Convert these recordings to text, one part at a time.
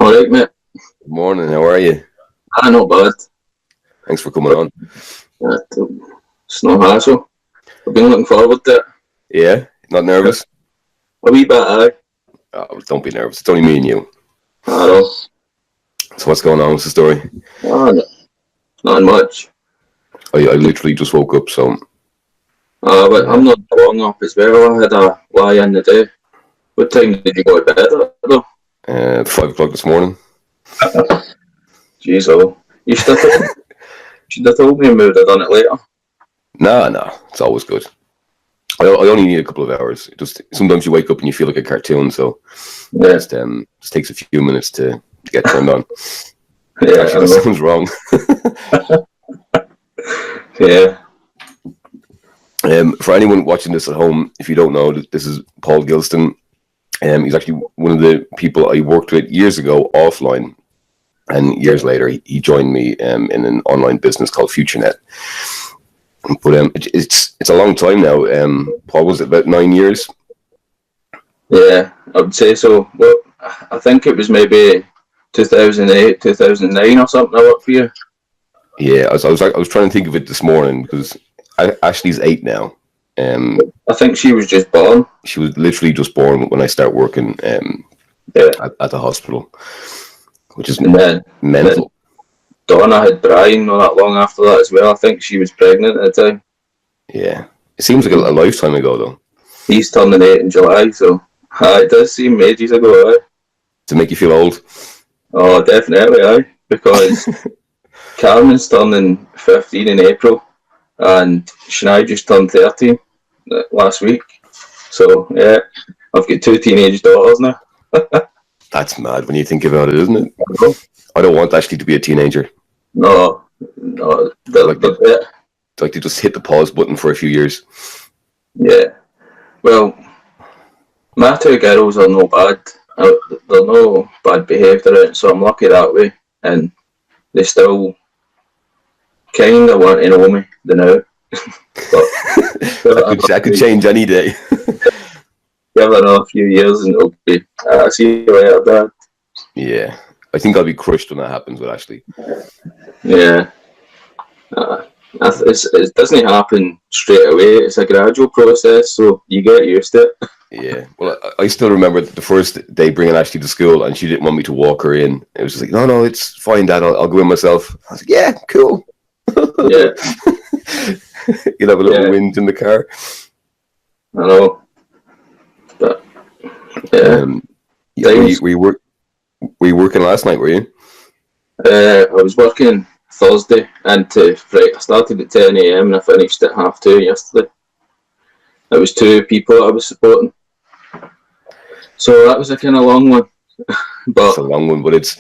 All right, mate. Good morning, how are you? Not bad. Thanks for coming on. It's no hassle. I've been looking forward to it. Yeah? Not nervous? A wee bit, aye. Oh, don't be nervous. It's only me and you. I know. So what's going on with the story? Not much. I literally just woke up, so... But I'm not long up as well. I had a lie in the day. What time did you go to bed at, though? 5 o'clock this morning. Jeez, oh. You should have told me and we would have done it later. Nah, it's always good. I only need a couple of hours. Just sometimes you wake up and you feel like a cartoon, so Yeah. it just takes a few minutes to get turned on. Yeah, Actually, that sounds wrong. Yeah. For anyone watching this at home, if you don't know, this is Paul Gilston. He's actually one of the people I worked with years ago offline, and years later he joined me in an online business called FutureNet. But it's a long time now. Paul, was it about 9 years? Yeah, I would say so. Well, I think it was maybe 2008, 2009 or something I worked for you. Yeah, I was trying to think of it this morning because Ashley's 8 now. I think she was just born. She was literally just born when I start working at the hospital, which is mental. Then Donna had Brian not that long after that as well. I think she was pregnant at the time. Yeah, it seems like a lifetime ago though. He's turning 8 in July, so it does seem ages ago, aye. To make you feel old? Oh, definitely, aye. Because Carmen's turning 15 in April, and Shania just turned 13 last week. So, yeah, I've got 2 teenage daughters now. That's mad when you think about it, isn't it? I don't want Ashley to be a teenager. No. Like they just hit the pause button for a few years. Yeah. Well, my 2 girls are no bad. They're no bad behaviour, so I'm lucky that way. And they still kind of want to know me, now. But I could change any day. Give it another few years and it'll be, see you later, Dad. Yeah. I think I'll be crushed when that happens with Ashley. Yeah. It doesn't happen straight away. It's a gradual process, so you get used to it. Yeah. Well, I still remember the first day bringing Ashley to school, and she didn't want me to walk her in. It was just like, no, it's fine, Dad. I'll go in myself. I was like, yeah, cool. Yeah. You'll have a little wind in the car. I know. But, yeah. Were you working last night, were you? I was working Thursday into Friday. I started at 10 a.m. and I finished at 2:30 yesterday. It was 2 people I was supporting. So that was a kind of long one. But it's a long one, but it's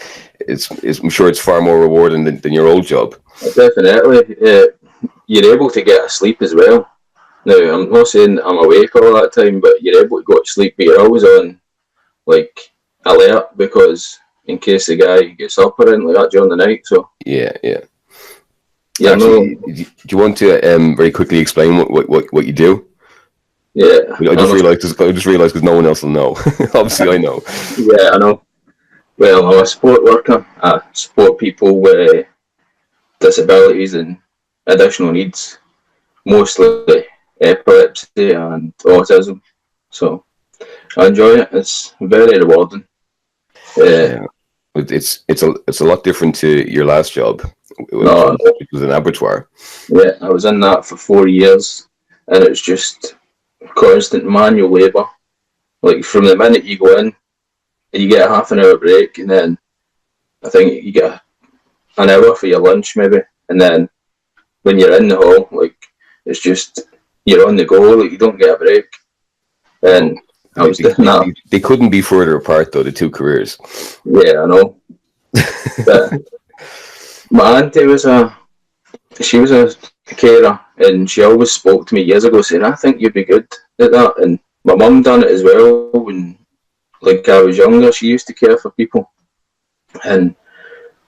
I'm sure it's far more rewarding than your old job. Definitely. You're able to get a sleep as well. Now, I'm not saying I'm awake all that time, but you're able to go to sleep, but you're always on, like, alert, because in case the guy gets up or anything like that during the night, so... Yeah. Actually, do you want to very quickly explain what you do? Yeah. I just realised because no one else will know. Obviously, I know. Yeah, I know. Well, I'm a support worker. I support people with disabilities and additional needs, mostly epilepsy and autism. So I enjoy it. It's very rewarding. Yeah. It's a lot different to your last job, which was an abattoir. Yeah, I was in that for 4 years, and it's just constant manual labour. Like, from the minute you go in, you get a half an hour break, and then I think you get an hour for your lunch maybe, and then when you're in the hall, like, it's just, you're on the go, like, you don't get a break. And I was doing that. They couldn't be further apart though, the 2 careers. Yeah, I know. But my auntie was a carer, and she always spoke to me years ago saying, I think you'd be good at that. And my mum done it as well when, like, I was younger. She used to care for people, and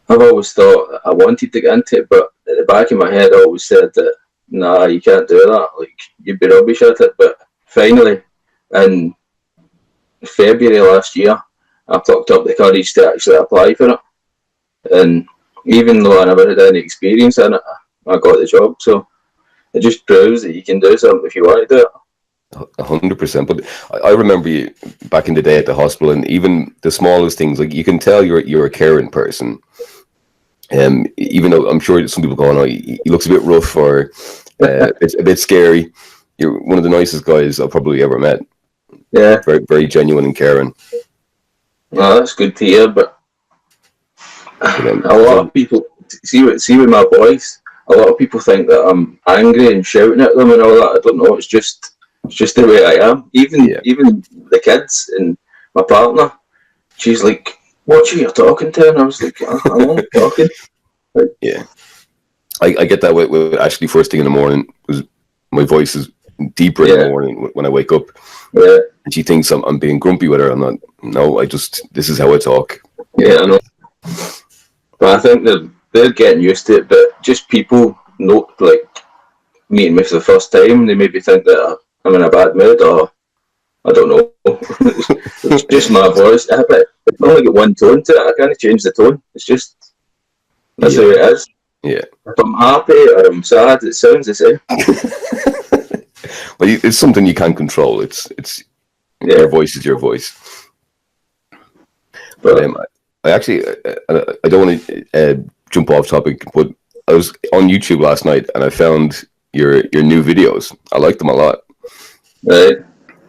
I've always thought I wanted to get into it, but at the back of my head I always said that, nah, you can't do that, like, you'd be rubbish at it. But finally, in February last year, I plucked up the courage to actually apply for it. And even though I never had any experience in it, I got the job. So it just proves that you can do something if you want to do it. 100%. But I remember you back in the day at the hospital, and even the smallest things, like you can tell you're a caring person. Even though I'm sure some people go, "Oh, he looks a bit rough," or it's a bit scary. You're one of the nicest guys I've probably ever met. Yeah, very, very genuine and caring. well, that's good to hear. But a lot of people see with my voice. A lot of people think that I'm angry and shouting at them and all that. I don't know. It's just the way I am. Even the kids and my partner, she's like, "Watch who you're talking to," and I was like, "I'm only talking." Like, yeah, I get that with Ashley first thing in the morning. My voice is deeper in the morning when I wake up. Yeah, and she thinks I'm being grumpy with her. I'm not. No, this is how I talk. Yeah, I know. But I think they're getting used to it. But just people like meeting me for the first time, they maybe think that I'm in a bad mood, or I don't know. It's just my voice. I only get one tone to it. I can't change the tone. It's just that's how it is. Yeah. If I'm happy or I'm sad, it sounds the same. Well, it's something you can't control. It's your voice is your voice. But I actually I don't want to jump off topic, but I was on YouTube last night and I found your new videos. I liked them a lot. Right.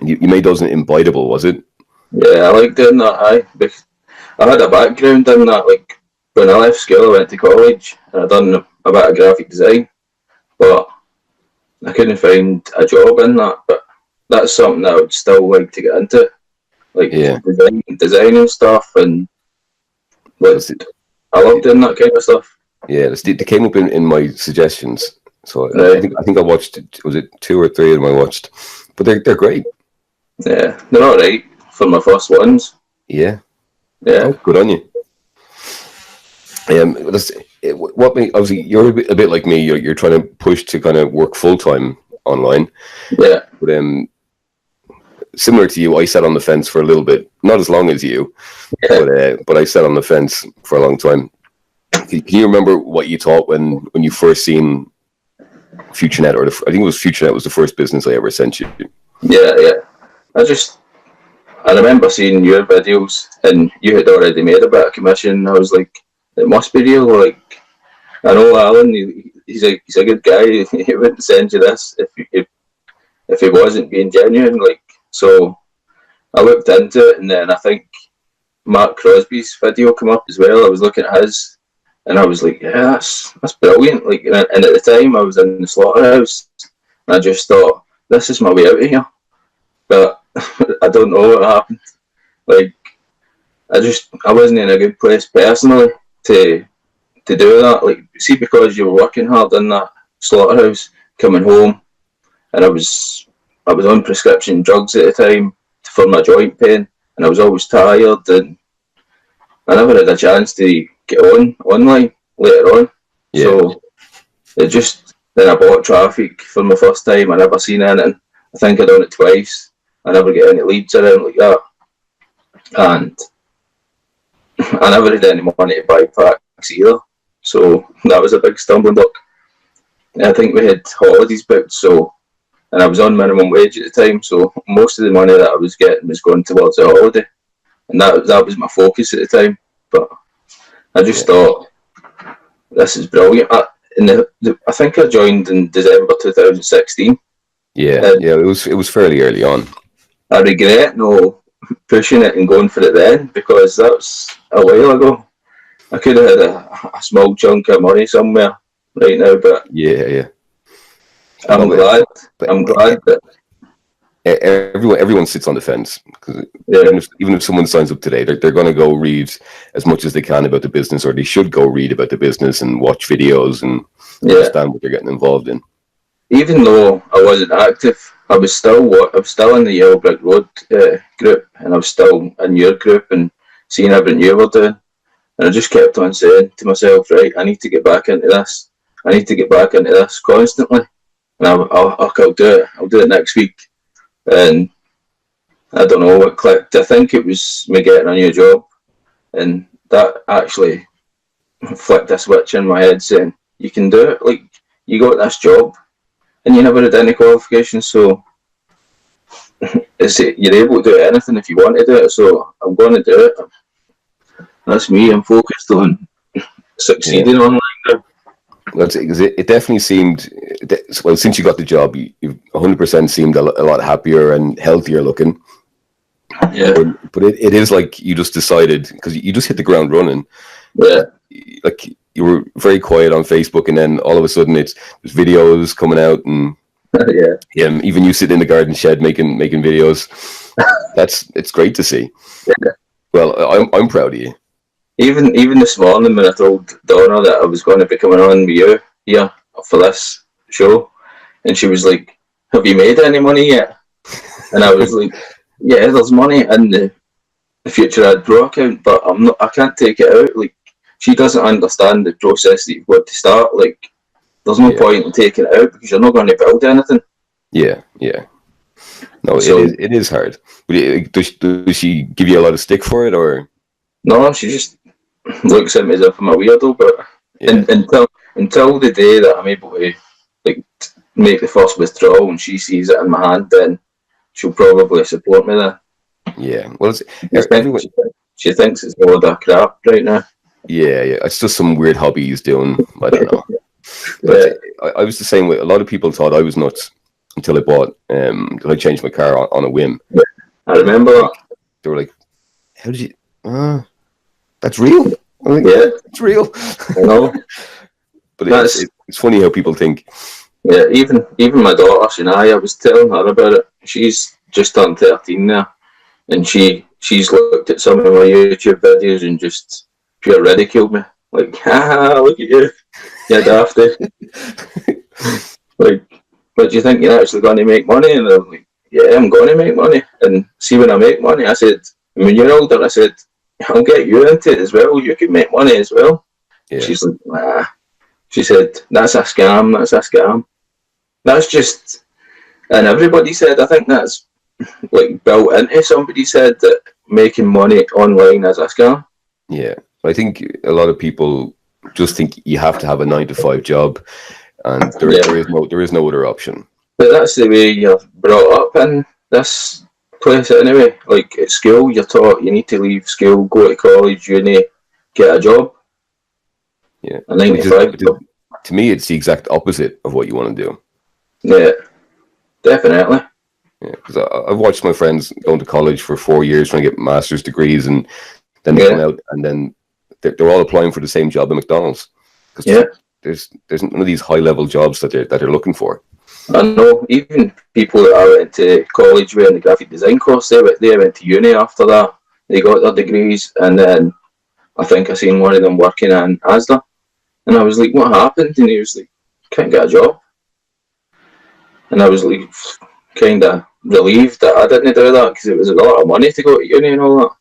You made those in Biteable, was it? Yeah, I like doing that. I had a background in that. Like when I left school, I went to college and I done a bit of graphic design, but I couldn't find a job in that. But that's something that I would still like to get into, like designing stuff, and I love doing that kind of stuff. Yeah, they came up in my suggestions. So I think I watched, was it 2 or 3 of them I watched, but they're great. Yeah, they're all right for my first ones. Yeah. Oh, good on you. Obviously you're a bit like me. You're trying to push to kind of work full time online. Yeah. But similar to you, I sat on the fence for a little bit, not as long as you, but I sat on the fence for a long time. Can you remember what you thought when you first seen FutureNet, or I think it was FutureNet was the first business I ever sent you? Yeah. I remember seeing your videos, and you had already made a bit of commission. I was like, it must be real. Like, I know Alan, he's a good guy. He wouldn't send you this if he wasn't being genuine. Like, so I looked into it, and then I think Mark Crosby's video came up as well. I was looking at his, and I was like, yeah, that's brilliant. Like, and at the time I was in the slaughterhouse, and I just thought, this is my way out of here. But I don't know what happened. Like, I wasn't in a good place personally to do that. Like, see, because you were working hard in that slaughterhouse, coming home, and I was on prescription drugs at the time for my joint pain, and I was always tired, and I never had a chance to get online later on. Yeah. So then I bought traffic for my first time. I never seen anything. I think I done it twice. I never get any leads around like that, and I never had any money to buy packs either. So that was a big stumbling block. And I think we had holidays booked, and I was on minimum wage at the time, so most of the money that I was getting was going towards the holiday, and that was my focus at the time. But I just thought, this is brilliant. I think I joined in December 2016. Yeah, it was fairly early on. I regret no pushing it and going for it then, because that was a while ago. I could have had a small chunk of money somewhere right now, but yeah. I'm glad that everyone sits on the fence, because even if someone signs up today, they're going to go read as much as they can about the business, or they should go read about the business and watch videos and understand what they're getting involved in. Even though I wasn't active, I was still in the Yellow Brick Road group, and I was still in your group and seeing everything you were doing. And I just kept on saying to myself, right, I need to get back into this. I need to get back into this constantly. And I'll do it. I'll do it next week. And I don't know what clicked. I think it was me getting a new job, and that actually flicked a switch in my head saying, you can do it. Like, you got this job, and you never had any qualifications, so you're able to do anything if you want to do it, so I'm going to do it. That's me. I'm focused on succeeding online now. It definitely seemed, well, since you got the job, you 100% seemed a lot happier and healthier looking. Yeah. But it is like you just decided, because you just hit the ground running. Yeah. Like, you were very quiet on Facebook, and then all of a sudden there's videos coming out, and even you sitting in the garden shed making videos. It's great to see. Yeah. Well, I'm proud of you. Even this morning when I told Donna that I was going to be coming on with you here for this show, and she was like, "Have you made any money yet?" And I was like, "Yeah, there's money in the future ad pro account, but I can't take it out." Like, she doesn't understand the process that you've got to start. Like, there's no point in taking it out because you're not going to build anything. Yeah. No, so, it is hard. Does she give you a lot of stick for it, or? No, she just looks at me as if I'm a weirdo. But until the day that I'm able to like make the first withdrawal and she sees it in my hand, then she'll probably support me there. Yeah, well, she thinks it's all that crap right now. Yeah, it's just some weird hobby he's doing. I don't know. But I was the same way. A lot of people thought I was nuts until I changed my car on a whim. Yeah, I remember that. They were like, "How did you? That's real." I'm like, yeah, it's real. I know. But it's funny how people think. Yeah, even my daughter, Shania, I was telling her about it. She's just turned 13 now, and she's looked at some of my YouTube videos and just pure ridiculed me. Like, haha, look at you. You're dafty. Like, what do you think, you're actually going to make money? And I'm like, yeah, I'm going to make money. And see, when I make money, I said, when you're older, I said, I'll get you into it as well. You can make money as well. Yeah. She's like, nah. She said, that's a scam. That's just, and everybody said, I think that's like built into somebody said that making money online is a scam. Yeah. I think a lot of people just think you have to have a 9-to-5 job, and there is no other option. But that's the way you're brought up in this place anyway. Like at school, you're taught you need to leave school, go to college, uni, get a job. Yeah, a 9-to-5 job. To me, it's the exact opposite of what you want to do. Yeah, definitely. Yeah, because I've watched my friends going to college for 4 years trying to get master's degrees, and then they come out, and then they're all applying for the same job at McDonald's. Because there's none of these high level jobs that they're looking for. I know, even people that I went to college with in the graphic design course, they went to uni after that. They got their degrees, and then I think I seen one of them working in Asda, and I was like, "What happened?" And he was like, "Can't get a job." And I was like, kind of relieved that I didn't do that because it was a lot of money to go to uni and all that.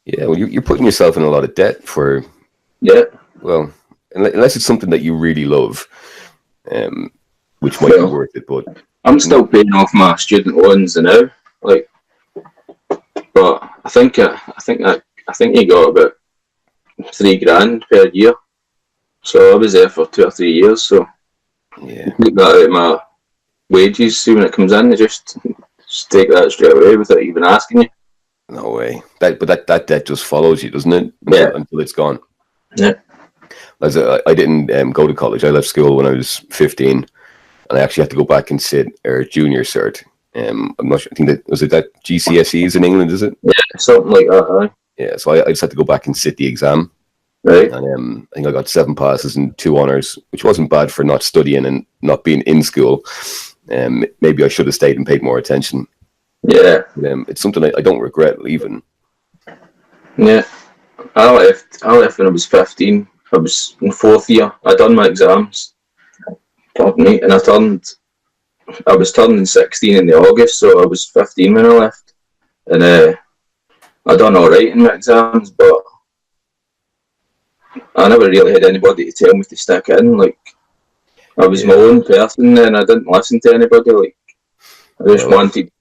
Yeah, well, you're putting yourself in a lot of debt for. Yeah. Well, unless it's something that you really love, which might be worth it. But I'm still paying off my student loans now, like. But I think you got about $3,000 per year. So I was there for 2 or 3 years. So yeah, take that out of my wages. See when it comes in, they just take that straight away without even asking you. No way. But that debt just follows you, doesn't it? Until it's gone. Yeah. As I didn't go to college. I left school when I was 15, and I actually had to go back and sit our junior cert. I'm not sure. I think that GCSEs in England, is it? Yeah, something like that. Right? Yeah. So I just had to go back and sit the exam. Right. And I think I got 7 passes and 2 honours, which wasn't bad for not studying and not being in school. Maybe I should have stayed and paid more attention. Yeah. It's something I don't regret leaving. Yeah. I left when I was 15. I was in 4th year. I done my exams. Pardon me. And I was turning 16 in the August, so I was 15 when I left. And I done alright in my exams, but I never really had anybody to tell me to stick in. Like, I was my own person and I didn't listen to anybody. Like, I just wanted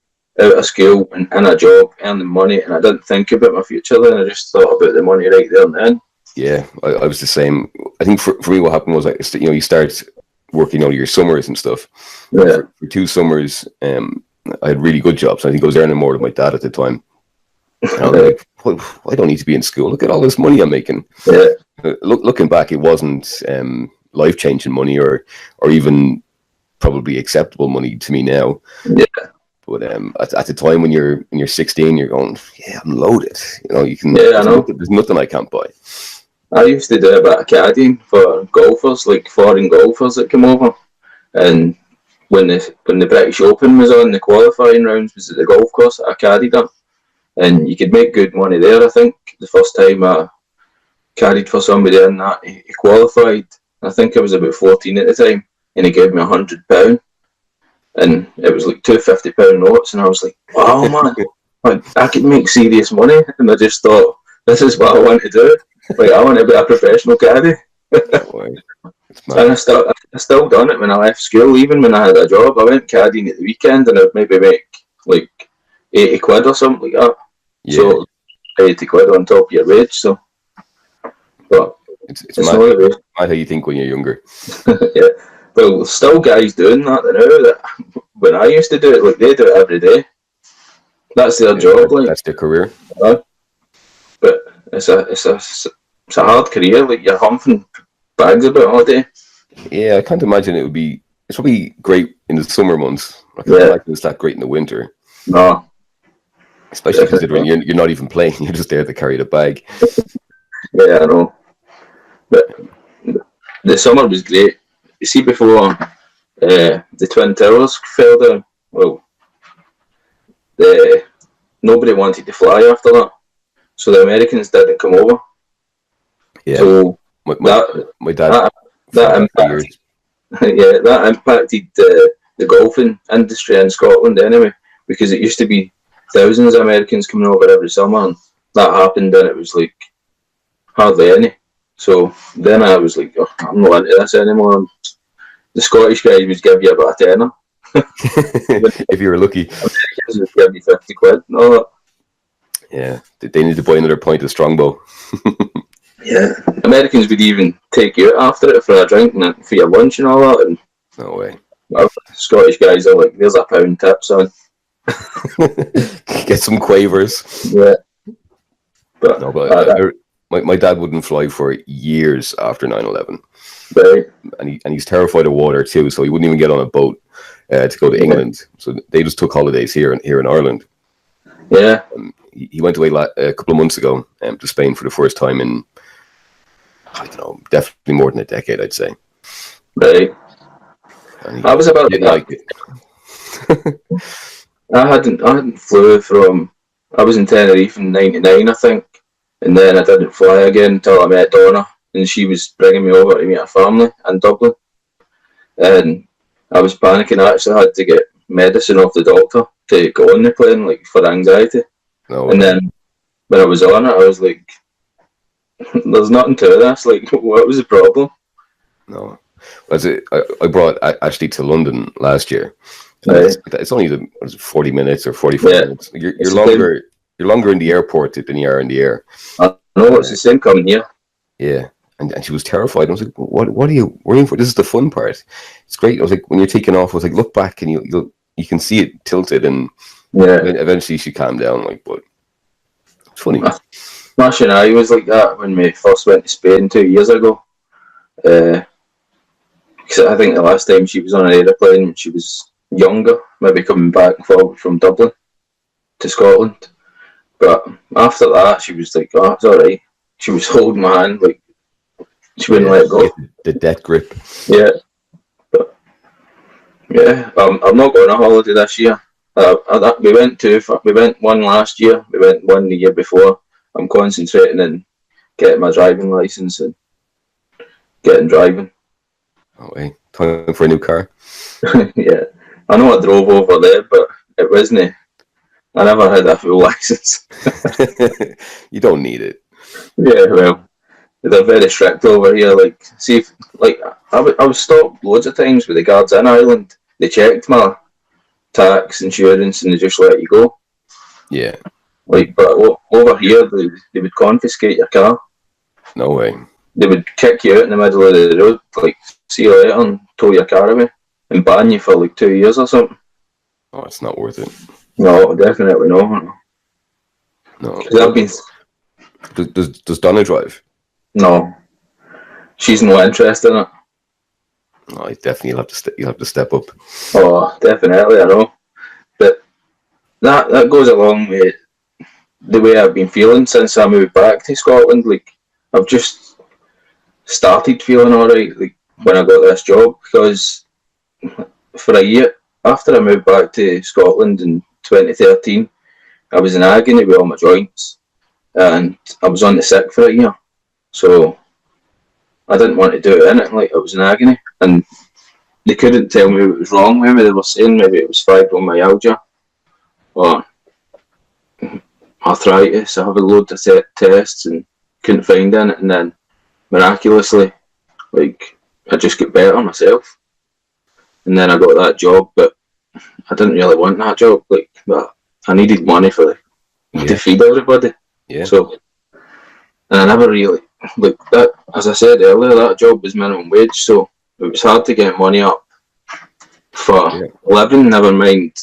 out of school and in a job, earning money, and I didn't think about my future then. I just thought about the money right there and then. Yeah, I was the same. I think for me, what happened was, like, you start working all your summers and stuff. Yeah. For 2 summers, I had really good jobs. I think I was earning more than my dad at the time. And I was like, well, I don't need to be in school. Look at all this money I'm making. Yeah. Looking back, it wasn't life-changing money or even probably acceptable money to me now. Yeah. But at the time when you're 16, you're going, yeah, I'm loaded. You can. Yeah, I know. There's nothing I can't buy. I used to do a bit of caddying for golfers, like foreign golfers that come over. And when the British Open was on, the qualifying rounds was at the golf course that I caddied at. And you could make good money there, I think. The first time I caddied for somebody in that, he qualified. I think I was about 14 at the time, and he gave me £100. And it was like £250 notes, and I was like, wow, man, I could make serious money. And I just thought, this is what I want to do. Like, I want to be a professional caddy. And I still done it when I left school. Even when I had a job, I went caddying at the weekend, and I'd maybe make like 80 quid or something like that. Yeah. So 80 quid on top of your wage. So, but it's mad how you think when you're younger. Yeah. Well, there's still guys doing that now. That when I used to do it, like, they do it every day. That's their job. Like, that's their career. But it's a hard career. Like, you're humping bags about all day. Yeah, I can't imagine it would be. It's probably great in the summer months. I can't imagine it's that great in the winter. No. Especially considering you're not even playing, you're just there to carry the bag. Yeah, I know. But the summer was great. You see, before the Twin Towers fell down, well, nobody wanted to fly after that. So the Americans didn't come over. Yeah. So my dad that impacted, that impacted the golfing industry in Scotland anyway, because it used to be thousands of Americans coming over every summer, and that happened, and it was like hardly any. So then I was like, oh, I'm not into this anymore. And the Scottish guys would give you about a tenner. If you were lucky. Americans would give you 50 quid and all that. Yeah, they need to buy another pint of Strongbow. Yeah, Americans would even take you out after it for a drink and for your lunch and all that. And no way. Well, Scottish guys are like, there's £1 tip, son. Get some quavers. Yeah. But, no, but my dad wouldn't fly for years after 9/11. Right. And he's terrified of water too, so he wouldn't even get on a boat to go to England. So they just took holidays here in Ireland. Yeah. He went away a couple of months ago to Spain for the first time in, I don't know, definitely more than a decade, I'd say. Right. I was about didn't like it. I hadn't flew from. I was in Tenerife in '99, I think, and then I didn't fly again until I met Donna, and she was bringing me over to meet her family in Dublin, and I was panicking. I actually had to get medicine off the doctor to go on the plane, like, for anxiety. No, and then when I was on it, I was like, "There's nothing to this. Like, what was the problem?" No, I brought Ashley to London last year. Right. It's only 40 minutes or 45 minutes. You're longer in the airport than you are in the air. I know, it's the same coming here. Yeah, and she was terrified. I was like, "What are you worrying for? This is the fun part. It's great." I was like, when you're taking off, I was like, look back and you can see it tilted, and eventually she calmed down. Like, but it's funny. Mash and I was like that when we first went to Spain 2 years ago. Because I think the last time she was on an aeroplane, she was younger, maybe coming back and forward from Dublin to Scotland. But after that, she was like, "Oh, it's all right." She was holding my hand, like, she wouldn't let go. The death grip. Yeah. But, yeah, I'm not going on holiday this year. We went one last year. We went one the year before. I'm concentrating on getting my driving license and getting driving. Oh, wait. Time for a new car. Yeah. I know I drove over there, but it wasn't. I never had a full license. You don't need it. Yeah, well, they're very strict over here. Like, see, I was stopped loads of times with the guards in Ireland. They checked my tax, insurance, and they just let you go. Yeah. Like, but over here, they would confiscate your car. No way. They would kick you out in the middle of the road, like, see you later, and tow your car away, and ban you for like 2 years or something. Oh, it's not worth it. No, definitely not. No. I've been... Does Donna drive? No, she's no interest in it. Oh, you'll have to step up. Oh, definitely, I know. But that goes along with the way I've been feeling since I moved back to Scotland. Like, I've just started feeling alright, like, when I got this job, because for a year after I moved back to Scotland in 2013, I was in agony with all my joints, and I was on the sick for a year. So I didn't want to do anything, like, I was in agony, and they couldn't tell me what was wrong with me. They were saying maybe it was fibromyalgia or arthritis. I have a load of tests and couldn't find anything, and then miraculously, like, I just got better myself, and then I got that job. But I didn't really want that job, like, but I needed money to feed everybody. Yeah. So, and I never really, like, that, as I said earlier, that job was minimum wage, so it was hard to get money up for living, never mind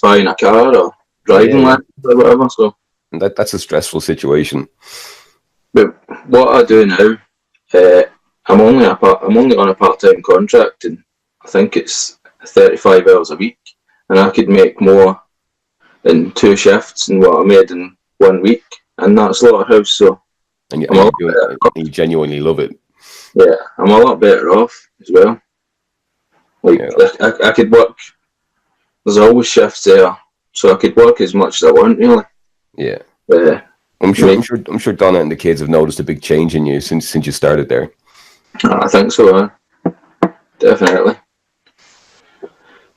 buying a car or driving lessons or whatever. So that's a stressful situation. But what I do now, I'm only on a part-time contract, and I think it's 35 hours a week, and I could make more in 2 shifts than what I made in 1 week in that slaughterhouse. So And you genuinely love it. Yeah, I'm a lot better off as well. Like, I could work. There's always shifts there, so I could work as much as I want, really. Yeah. I'm sure Donna and the kids have noticed a big change in you since you started there. I think so, definitely.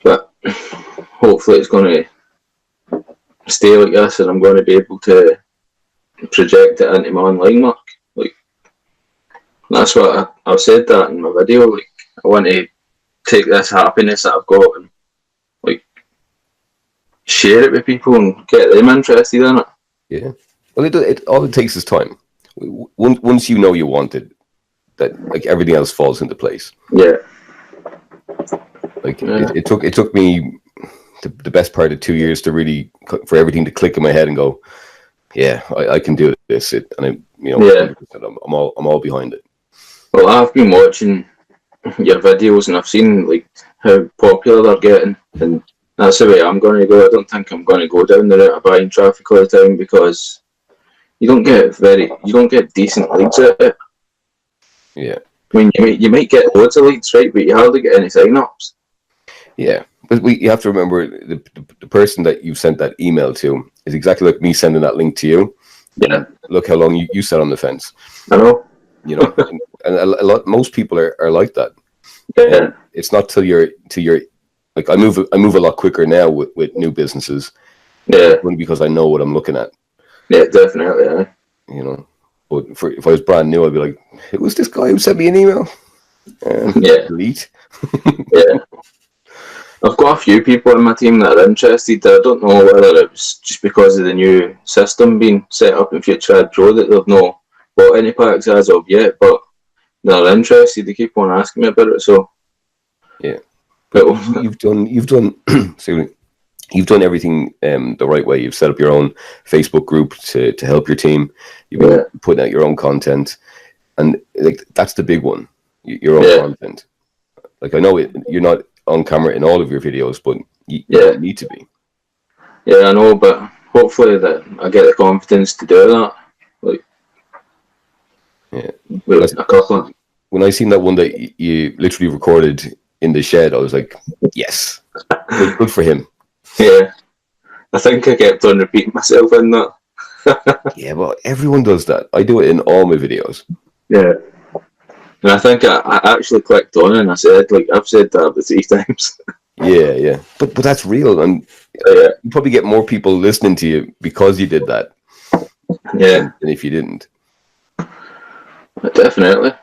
But hopefully it's going to stay like this, and I'm going to be able to project it into my online work. Like, that's what I've said that in my video. Like, I want to take this happiness that I've got and, like, share it with people and get them interested in it. Yeah. Well, all it takes is time. Once you know you want it, that, like, everything else falls into place. Yeah. Like, it took me the best part of 2 years to really, for everything to click in my head and go, yeah, I can do this. I'm all behind it. Well, I've been watching your videos, and I've seen, like, how popular they're getting, and that's the way I'm going to go. I don't think I'm going to go down the route of buying traffic all the time, because you don't get decent leads at it. Yeah. I mean, you might get loads of leads, right, but you hardly get any sign-ups. Yeah, but you have to remember the person that you sent that email to is exactly like me sending that link to you. Yeah. Look how long you sat on the fence. I know. You know, and most people are like that. Yeah. It's not till you're like, I move a lot quicker now with new businesses. Yeah. Only because I know what I'm looking at. Yeah, definitely. Yeah. You know, but if I was brand new, I'd be like, who was this guy who sent me an email? Delete. Yeah. I've got a few people in my team that are interested. I don't know whether it was just because of the new system being set up in Future Ad Pro that they've not bought any packs as of yet, but they're interested. They keep on asking me about it. So yeah, but you've done you've done everything the right way. You've set up your own Facebook group to help your team. You've been putting out your own content, and, like, that's the big one. Your own content. Like, I know you're not on camera in all of your videos, but you need to be. Yeah, I know, but hopefully that I get the confidence to do that. Like, with a couple. When I seen that one that you literally recorded in the shed, I was like, yes, good for him. Yeah, I think I kept on repeating myself in that. Yeah, well, everyone does that. I do it in all my videos. Yeah. And I think I actually clicked on it and I said, like, I've said that about 3 times. Yeah. But that's real, and you probably get more people listening to you because you did that. Yeah. Than if you didn't. Definitely.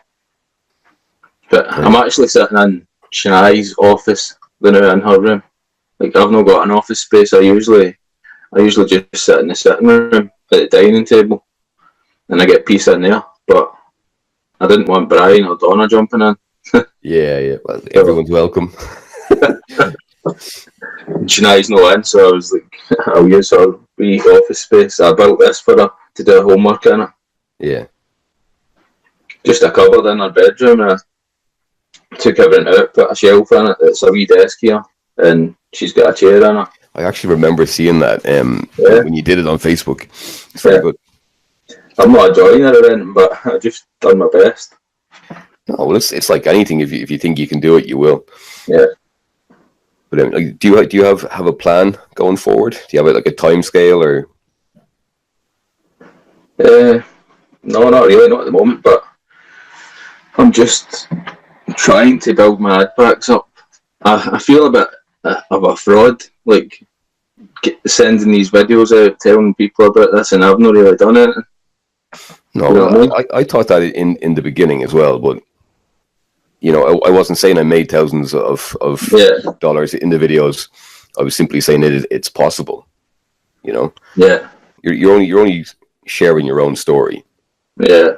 But I'm actually sitting in Shani's office, now in her room, Like I've not got an office space. I usually just sit in the sitting room at the dining table, and I get peace in there. But I didn't want Brian or Donna jumping in. Yeah. Well, everyone's welcome. Shania's not in, so I was like, I'll use her wee office space. I built this for her to do homework in it. Yeah. Just a cupboard in her bedroom, and I took everything out, put a shelf in it. It's a wee desk here, and she's got a chair in it. I actually remember seeing that when you did it on Facebook. It's very good. I'm not enjoying it or anything, but I just done my best. Oh, well, it's like anything. If you think you can do it, you will. Yeah. But do you have a plan going forward? Do you have like a time scale or? No, not really, not at the moment. But I'm just trying to build my ad packs up. I feel a bit of a fraud, like sending these videos out, telling people about this, and I've not really done it. No, you know what I mean? I thought that in the beginning as well, but I wasn't saying I made thousands of dollars in the videos. I was simply saying it's possible. Yeah. You're only sharing your own story. Yeah.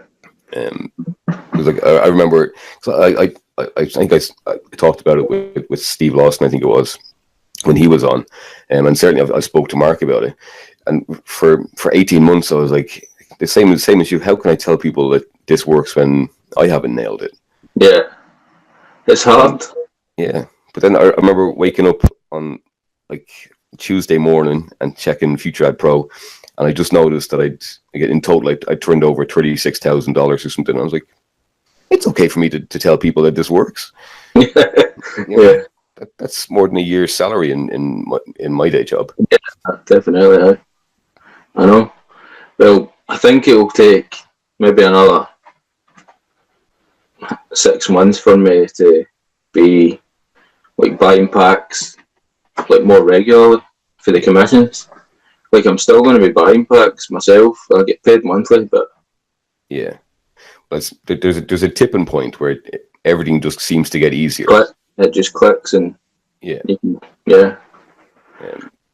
Like I remember, so I think I talked about it with Steve Lawson, I think it was, when he was on, and certainly I spoke to Mark about it. And for 18 months, I was like, the same as you. How can I tell people that this works when I haven't nailed it? Yeah, it's hard. Yeah, but then I remember waking up on like Tuesday morning and checking Future Ad Pro, and I just noticed that in total I turned over $36,000 or something. I was like, it's okay for me to tell people that this works. Yeah. That's more than a year's salary in my day job. Yeah, definitely. I know. Well, I think it will take maybe another 6 months for me to be like buying packs like more regularly for the commissions. Like I'm still going to be buying packs myself. I get paid monthly, but yeah, there's a tipping point where everything just seems to get easier. It just clicks, and yeah.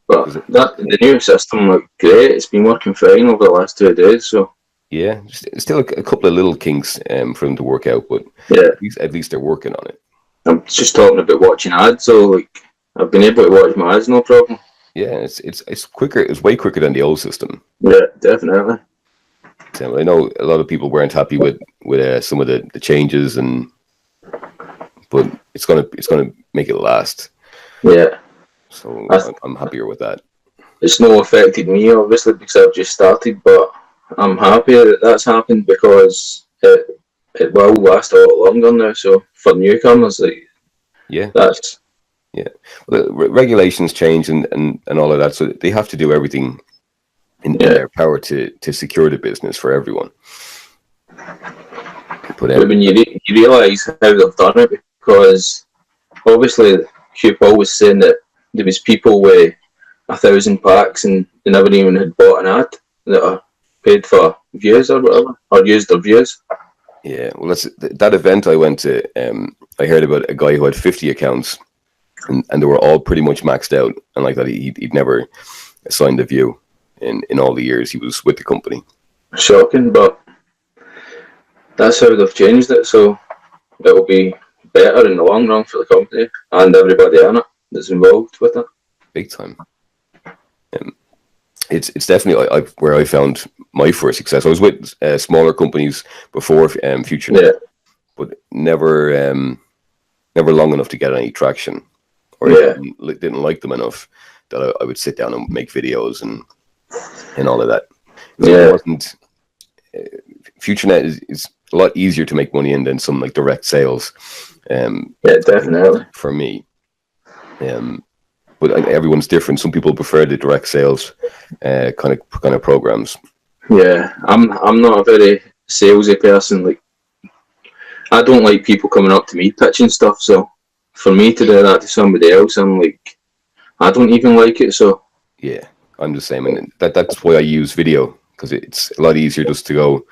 But the new system looked great. It's been working fine over the last 2 days. So yeah, still a couple of little kinks for them to work out, but yeah, at least they're working on it. I'm just talking about watching ads. So like I've been able to watch my ads, no problem. Yeah, it's quicker. It's way quicker than the old system. Yeah, definitely. So I know a lot of people weren't happy with some of the changes, but it's gonna make it last. Yeah. So I'm happier with that. It's not affected me, obviously, because I've just started, but I'm happy that that's happened because it will last a lot longer now. So for newcomers, like, that's... Yeah. Well, regulations change and all of that, so they have to do everything in their power to secure the business for everyone. But when you realise how they've done it, because obviously QPOL was saying that there was people with 1,000 packs and they never even had bought an ad that are paid for views or whatever, or used their views. Yeah, well, that event I went to. I heard about a guy who had 50 accounts, and they were all pretty much maxed out, and like that, he'd never assigned a view in all the years he was with the company. Shocking, but that's how they've changed it. So it will be better in the long run for the company and everybody in it that's involved with it. Big time. It's definitely where I found my first success. I was with smaller companies before FutureNet, but never long enough to get any traction, or didn't like them enough that I would sit down and make videos and all of that. It wasn't. FutureNet is a lot easier to make money in than some like direct sales. Definitely. For me. But everyone's different. Some people prefer the direct sales kind of programs. Yeah, I'm not a very salesy person. Like, I don't like people coming up to me pitching stuff. So for me to do that to somebody else, I'm like, I don't even like it. So yeah, I'm the same, and that's why I use video, because it's a lot easier just to go,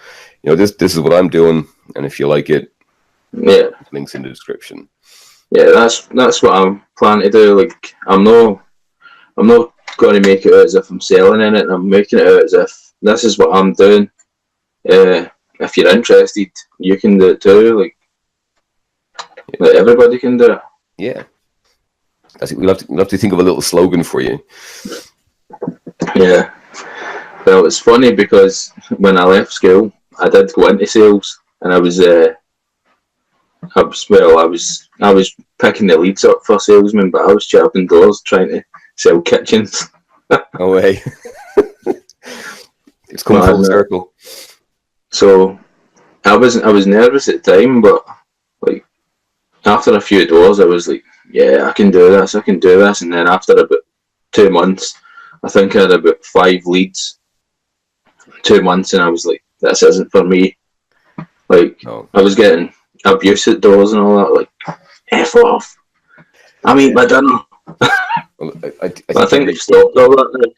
this is what I'm doing, and if you like it, links in the description. Yeah, that's what I'm planning to do. Like, I'm not I'm not going to make it out as if I'm selling in it. I'm making it out as if this is what I'm doing. If you're interested, you can do it too. Like everybody can do it. Yeah. I think we'll have to think of a little slogan for you. Yeah. Well, it's funny because when I left school, I did go into sales, and I was picking the leads up for salesmen, but I was chapping doors trying to sell kitchens. No way. It's come full circle. So I was nervous at the time, but like after a few doors, I was like, yeah, I can do this. And then after about 2 months, I think I had about 5 leads. 2 months, and I was like, this isn't for me. Like, I was getting abuse at doors and all that. Like, F off. I mean, my dinner. Well, I think they stopped all that.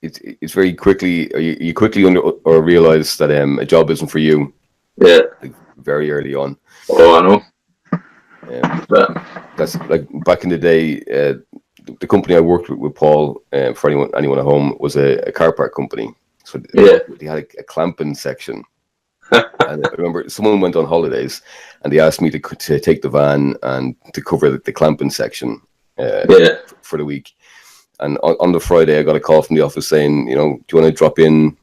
It's very quickly, you quickly realize that a job isn't for you. Yeah. Like, very early on. Oh, I know. But that's like back in the day. The company I worked with Paul, for anyone at home, was a car park company. So they had a clamping section. And I remember someone went on holidays, and they asked me to take the van and to cover the clamping section for the week. And on the Friday, I got a call from the office saying, do you want to drop in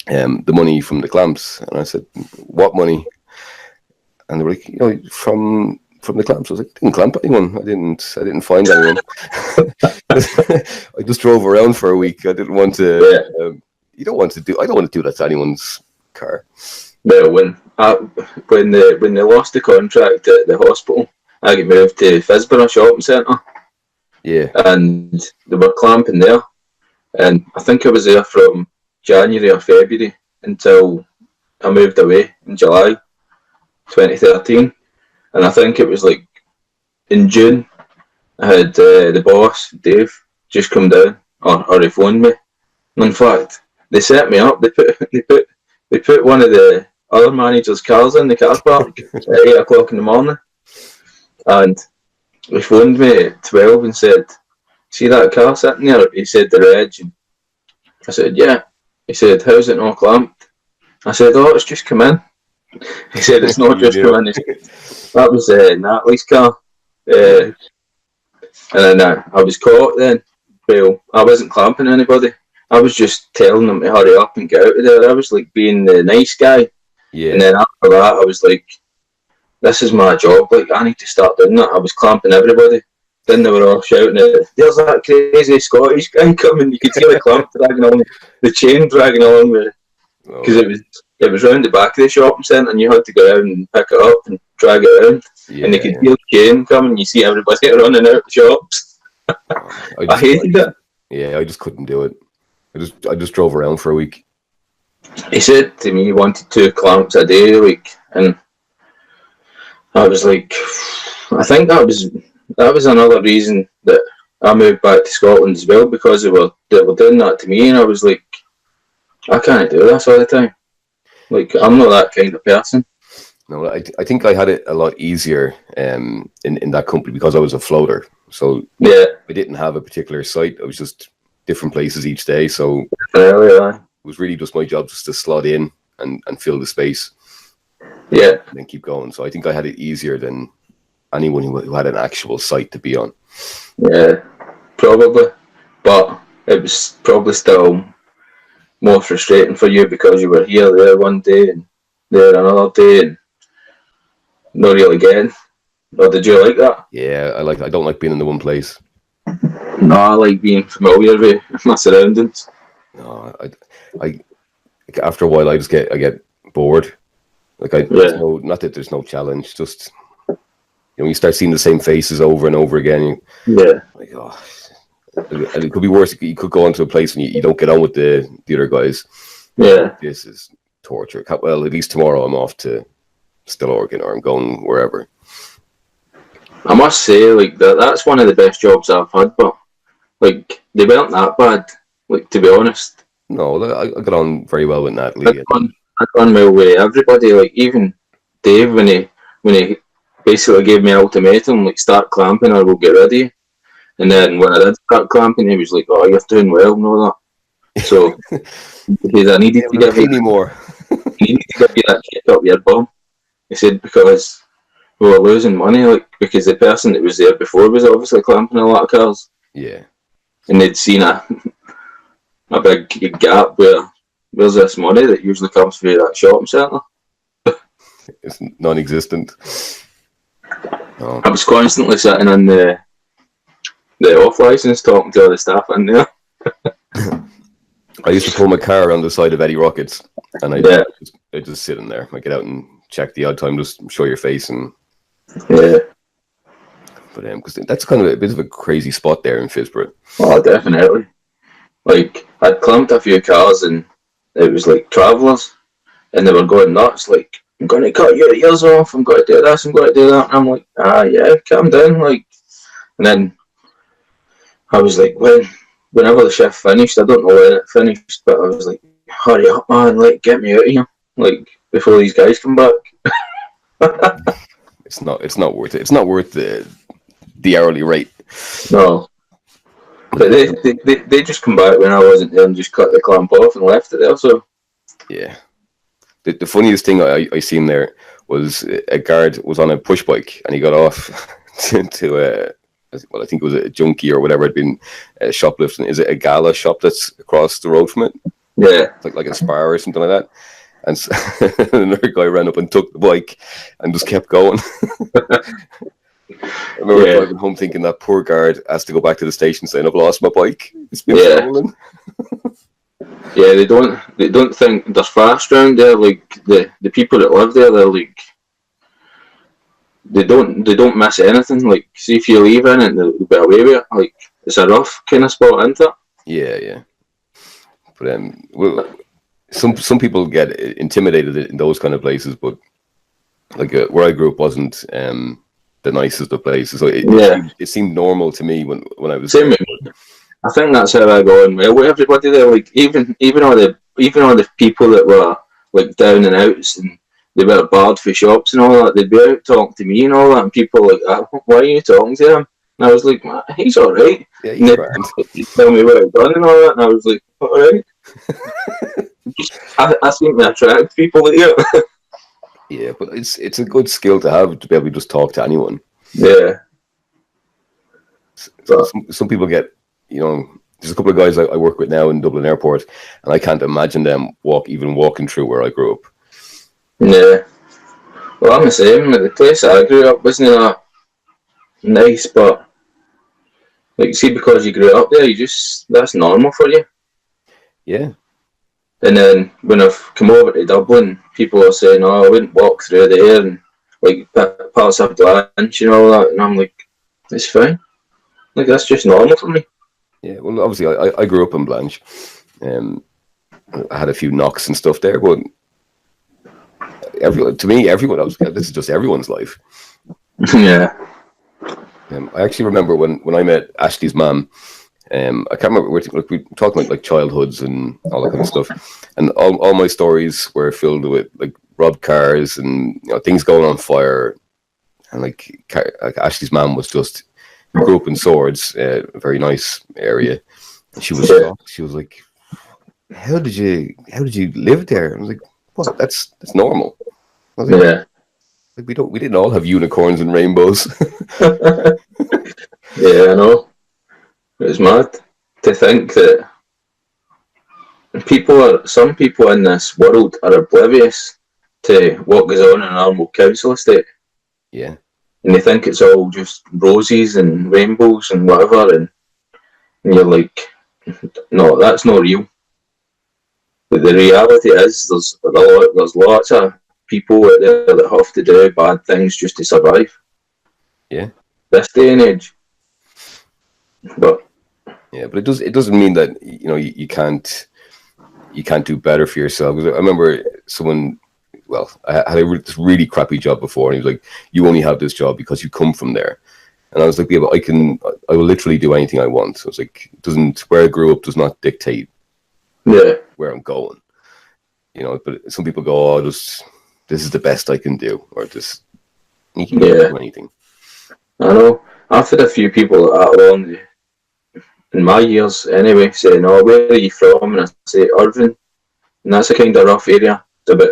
the money from the clamps? And I said, what money? And they were like, from the clamps. I was like, I didn't clamp anyone. I didn't find anyone. I just drove around for a week. I didn't want to. I don't want to do that to anyone's car. Well, when they lost the contract at the hospital, I got moved to Fisborough Shopping Centre. Yeah. And they were clamping there. And I think I was there from January or February until I moved away in July 2013. And I think it was like in June, I had the boss, Dave, just come down, or he phoned me. And in fact, they set me up. They put one of the other managers' cars in the car park at 8 o'clock in the morning. And he phoned me at 12 and said, see that car sitting there? He said, the reg. I said, yeah. He said, how's it not clamped? I said, oh, it's just come in. He said, it's not just come in. That was Natalie's car. And then I was caught then. Well, I wasn't clamping anybody. I was just telling them to hurry up and get out of there. I was like being the nice guy. Yeah. And then after that, I was like, this is my job. Like, I need to start doing that. I was clamping everybody. Then they were all shouting, there's that crazy Scottish guy coming. You could see the clamp dragging along, the chain dragging along with it. Because it was round the back of the shopping centre, and you had to go out and pick it up and drag it around. Yeah, and you could feel the chain coming. You see everybody running out of the shops. I hated it. Yeah, I just couldn't do it. I just drove around for a week. He said to me he wanted 2 clamps a day a week, and I was like, I think that was another reason that I moved back to Scotland as well, because they were doing that to me, and I was like, I can't do this all the time. Like, I'm not that kind of person. No, I think I had it a lot easier in that company because I was a floater. So yeah, I didn't have a particular site. I was just different places each day. So it was really just my job just to slot in and fill the space. Yeah. And then keep going. So I think I had it easier than anyone who had an actual site to be on. Yeah, probably. But it was probably still more frustrating for you because you were here there one day and there another day and not really getting. Or did you like that? Yeah, I don't like being in the one place. No, I like being familiar with my surroundings. No, I after a while I get bored. Like not that there's no challenge, just you start seeing the same faces over and over again. Like, oh. And it could be worse. You could go into a place and you don't get on with the other guys. Yeah, this is torture. Well, at least tomorrow I'm off to Stillorgan or I'm going wherever. I must say, like that's one of the best jobs I've had, but like they weren't that bad. Like, to be honest. No, I got on very well with Natalie. I done well with everybody. Like even Dave, when he basically gave me an ultimatum, like start clamping or we'll get rid of you. And then when I did start clamping, he was like, "Oh, you're doing well and all that." So because I needed to give you, more. he needed to give you that kick up your bum. He said because we were losing money, like because the person that was there before was obviously clamping a lot of cars. Yeah. And they'd seen a big gap where there's this money that usually comes through that shopping centre. It's non-existent. Oh. I was constantly sitting in the off license talking to all the staff in there. I used to pull my car around the side of Eddie Rockets, and I just sit in there. I get out and check the odd time, just show your face, and yeah. But because that's kind of a bit of a crazy spot there in Fisborough. Oh, definitely. Like I'd clamped a few cars, and it was like travellers, and they were going nuts. Like, I'm going to cut your ears off. I'm going to do this. I'm going to do that. And I'm like, yeah, calm down. Like, and then I was like, whenever the shift finished, I don't know when it finished, but I was like, hurry up, man, like, get me out of here, like, before these guys come back. It's not worth it. It's not worth the hourly rate. No. But they just come back when I wasn't there and just cut the clamp off and left it there, so. Yeah. The funniest thing I seen there was a guard was on a push bike and he got off to I think it was a junkie or whatever had been shoplifting. Is it a gala shop that's across the road from it? Yeah. Like a Spar or something like that. And so, another guy ran up and took the bike and just kept going. I remember driving home thinking that poor guard has to go back to the station saying, I've lost my bike. It's been stolen. Yeah, they don't think there's fast around there. Like the people that live there, they're like they don't miss anything. Like, see if you leave in it, they'll be away with it. Like, it's a rough kind of spot, isn't it? Yeah. But well, some people get intimidated in those kind of places, but like where I grew up wasn't the nicest of places. So it seemed normal to me when I was same. I think that's how I go on well with everybody there. Like even all the people that were like down and outs and they were barred for shops and all that, they'd be out talking to me and all that, and people were like, why are you talking to him? And I was like, he's all right. Yeah, he's grand. He'd tell me what I'd done and all that, and I was like, all right. I seem to attract people like that. Yeah, but it's a good skill to have to be able to just talk to anyone. Yeah. So some people get, there's a couple of guys I work with now in Dublin Airport, and I can't imagine them walking through where I grew up. Yeah. Well, I'm the same. The place I grew up wasn't that nice, but like, see, because you grew up there, that's normal for you. Yeah. And then when I've come over to Dublin, people are saying, I wouldn't walk through there, and like parts of Blanche and all that, and I'm like, it's fine. Like, that's just normal for me. Yeah, well, obviously, I grew up in Blanche. I had a few knocks and stuff there, but everyone else, this is just everyone's life. Yeah. I actually remember when I met Ashley's mum. I can't remember. We're talking about like childhoods and all that kind of stuff, and all my stories were filled with like robbed cars and things going on fire, and like Ashley's mum was just grew up in Swords, a very nice area. And she was shocked. She was like, "How did you live there?" I was like, "What? That's normal." I was like, yeah. Like we didn't all have unicorns and rainbows. Yeah, I know. It was mad to think that some people in this world are oblivious to what goes on in an normal council estate. Yeah. And they think it's all just roses and rainbows and whatever, and you're like, no, that's not real. But the reality is there's lots of people out there that have to do bad things just to survive. Yeah. This day and age. But it doesn't mean that you can't do better for yourself. I remember someone, I had this really crappy job before, and he was like, "You only have this job because you come from there." And I was like, "Yeah, but I will literally do anything I want." So it's like, where I grew up does not dictate where I'm going. But some people go, this is the best I can do, or you can do anything. I know. I've had a few people along in my years anyway saying, "Oh, where are you from?" And I say Irvine, and that's a kind of rough area. It's about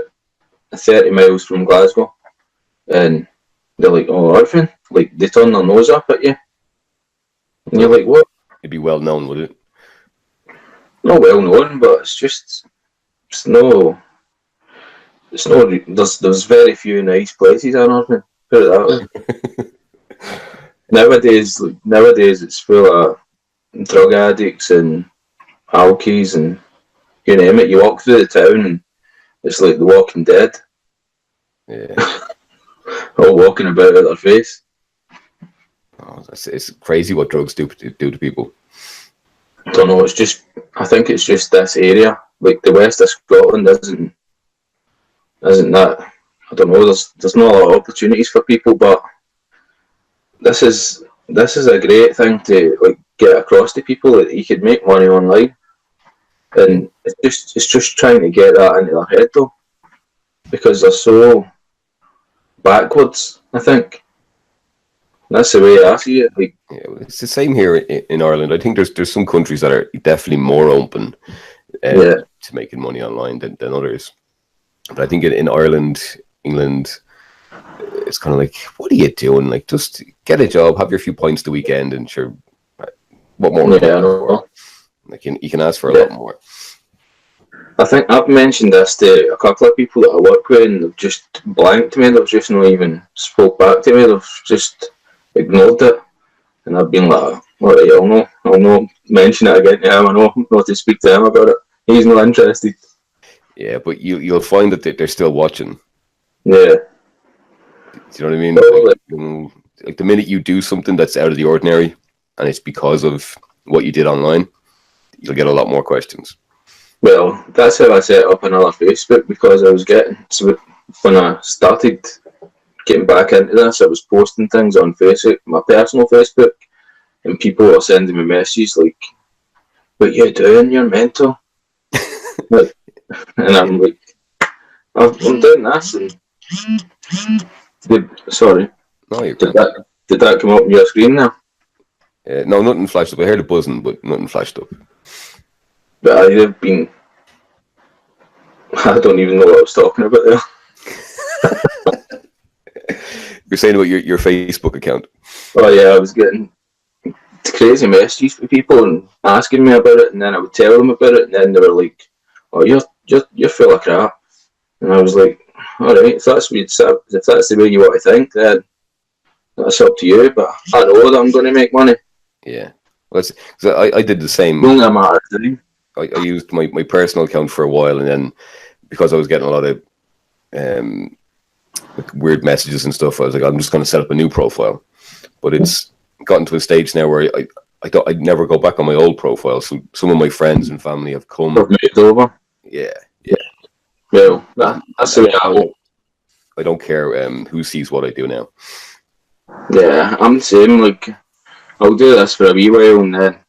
30 miles from Glasgow, and they're like, "Oh, Irvine," like they turn their nose up at you, and you're like, "What?" It'd be well known, would it? Not well known, but it's no, there's very few nice places in Irvine. Put it that way. Nowadays it's full of drug addicts and alkies and you name it. You walk through the town and it's like The Walking Dead. Yeah. All walking about at their face. Oh, it's crazy what drugs do to people. I don't know, I think it's just this area. Like the west of Scotland isn't that, I don't know, there's not a lot of opportunities for people, but this is a great thing to like get across to people that you could make money online. And it's just trying to get that into their head though. Because they're so backwards, I think. That's the way I see it. Like, yeah, it's the same here in Ireland. I think there's some countries that are definitely more open to making money online than others. But I think in Ireland, England, it's kind of like, what are you doing? Like, just get a job, have your few pints the weekend, and sure, what more? Yeah, I know. Like you can ask for a lot more. I think I've mentioned this to a couple of people that I work with, and they've just blanked me. They've just not even spoke back to me. They've just ignored it, and I've been like, "All right, I'll not mention it again to him. I know not to speak to him about it. He's not interested." Yeah, but you'll find that they're still watching. Yeah. Do you know what I mean? Like the minute you do something that's out of the ordinary, and it's because of what you did online, you'll get a lot more questions. Well, that's how I set up another Facebook, because I was when I started getting back into this, I was posting things on Facebook, my personal Facebook, and people were sending me messages like, "What you doing? You're mental." Like, and I'm like, I'm doing this. And sorry. No, you're did that come up on your screen now? No, nothing flashed up. I heard a buzzing, but nothing flashed up. But I've been, I don't even know what I was talking about there. You're saying about your Facebook account. Oh yeah, I was getting crazy messages from people and asking me about it, and then I would tell them about it, and then they were like, "Oh, you're full of crap," and I was like, "All right, if that's the way you want to think, then that's up to you. But I know that I'm going to make money." Yeah, well, I did the same. No matter. I used my personal account for a while, and then because I was getting a lot of like weird messages and stuff, I was like, I'm just going to set up a new profile. But it's gotten to a stage now where I thought I'd never go back on my old profile. So some of my friends and family have come. I've moved over. Yeah. Well, that's the way I hope. I don't care who sees what I do now. Yeah, I'm the same. Like, I'll do this for a wee while, and then